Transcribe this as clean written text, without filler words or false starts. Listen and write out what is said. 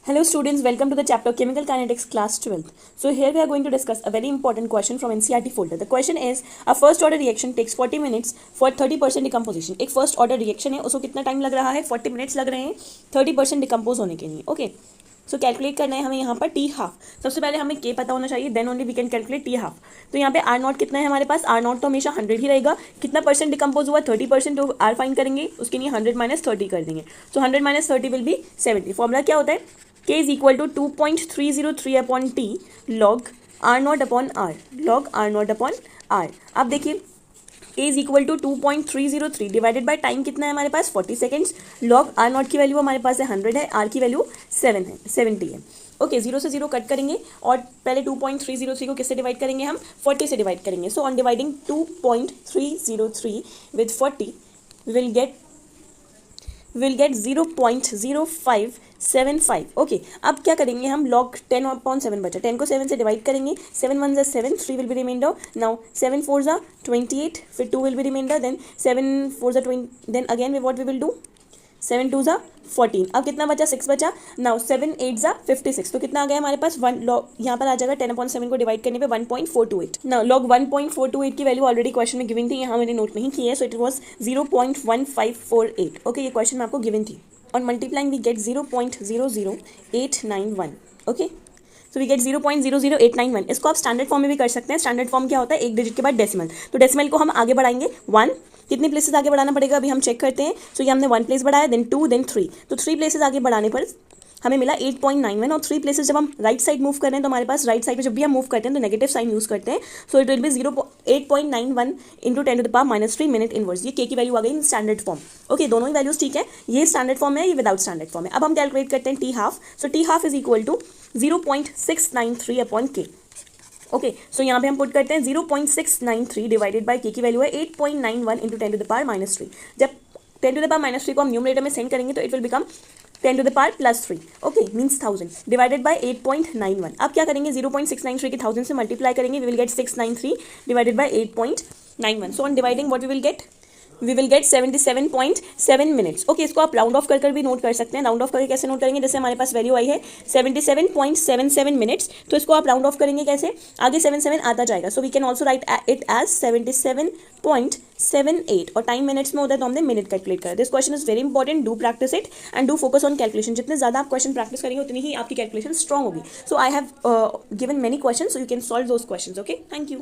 Hello students, welcome to the chapter Chemical Kinetics class 12th. So here we are going to discuss a very important question from NCERT folder. The question is a first order reaction takes 40 minutes for 30% decomposition. एक first order reaction है, उसको कितना time लग रहा है? 40 minutes लग रहे हैं 30% डिकम्पोज होने के लिए. ओके, सो कैलकुलेट करना है हमें यहाँ पर टी हाफ. सबसे पहले हमें के पता होना चाहिए, then only we can calculate T half. तो यहाँ पे आर नॉट कितना है हमारे पास? आर नॉट तो हमेशा 100 ही रहेगा. कितना परसेंट डिकम्पोज हुआ? 30%. तो आर फाइन करेंगे, उसके लिए 100 माइनस 30 कर देंगे. सो 100 माइनस 30 विल बी 70. फॉर्मूला क्या होता है? K is equal to 2.303 upon T log R naught upon R. log R naught upon R. अब देखिए K is equal to 2.303 divided by time कितना है हमारे पास? 40 सेकेंड्स. log R naught की value हमारे पास है 100 है, R की वैल्यू 70 है. ओके, जीरो से जीरो कट करेंगे और पहले 2.303 को किससे डिवाइड करेंगे? हम 40 से डिवाइड करेंगे. सो on dividing 2.303 with 40 will get 0.0575. Okay, अब क्या करेंगे हम? log 10 अपॉन 7 बचा, 10 को 7 से डिवाइड करेंगे. 7 1 ज़ा 7, 3 विल बी रिमाइंडर. नाउ 7 4 ज़ा 28, फिर 2 विल बी रिमाइंडर. देन 7 4 ज़ा 20. Then again we what we will do? 7 2 ज़ा 14. अब कितना बचा? 6 बचा. नाउ 7 8 ज़ा 56. तो कितना आ गया हमारे पास? 1 log यहाँ पर आ जाएगा 10 अपॉन 7 को डिवाइड करने पे 1.428. नाउ log 1.428 की वैल्यू ऑलरेडी क्वेश्चन में गिवन थी, यहाँ मैंने नोट नहीं की है. So it was 0.1548. ओके, ये क्वेश्चन में आपको गिवन थी. On multiplying we get 0.00891. Okay, so we get 0.00891. इसको आप स्टैंडर्ड फॉर्म में भी कर सकते हैं. स्टैंडर्ड फॉर्म क्या होता है? एक डिजिट के बाद डेसिमल. तो डेसिमल को हम आगे बढ़ाएंगे 1. कितने प्लेसेस आगे बढ़ाना पड़ेगा अभी हम चेक करते हैं. सो ये हमने 1 प्लेस बढ़ाया, देन 2, देन 3. तो 3 प्लेसेस आगे बढ़ाने पर हमें मिला 8.91. और 3 प्लेसेस जब हम राइट साइड मूव कर रहे हैं तो हमारे पास राइट साइड पे जब भी हम मूव करते हैं तो नेगेटिव साइन यूज करते हैं. So it will be 8.91 into 10⁻³ minute inverse. ये के की वैल्यू आ गई इन स्टैंडर्ड फॉर्म. ओके, दोनों ही वैल्यूज ठीक है. ये स्टैंडर्ड फॉर्म है, ये विदाउट स्टैंडर्ड फॉर्म है. अब हम कैलकुलेट करते हैं T half. So T half is equal to 0.693 upon K. Okay, so यहाँ पे हम पुट करते हैं 0.693 डिवाइडेड बाय के की वैल्यू है 8.91 इंटू 10⁻³ जब 10⁻³ को हम न्यूमरेटर में सेंड करेंगे तो it will become 10⁻+3. Okay, means 1000 divided by 8.91. अब क्या करेंगे? 0.693 के 1000 से मल्टीप्लाई करेंगे. We will get 693 divided by 8.91. So on dividing what we will get? We will get 77.7 minutes. Okay, इसको आप राउंड ऑफ कर भी नोट कर सकते हैं. राउंड ऑफ करके कैसे नोट करेंगे? जैसे हमारे पास वैल्यू आई है 77.77 मिनट्स, तो इसको आप राउंड ऑफ करेंगे कैसे? आगे 77 आता जाएगा. So we can also write it as 77.78. और टाइम मिनट्स में होता है तो हमने मिनट कैलकुलेट करा. This question is very important. Do practice it and do focus on calculation. जितने ज़्यादा आप क्वेश्चन प्रैक्टिस करेंगे उतनी ही आपकी कैलकुलेशन स्ट्रॉन्ग होगी. So I have given many question, so you can solve those question. Okay, thank you.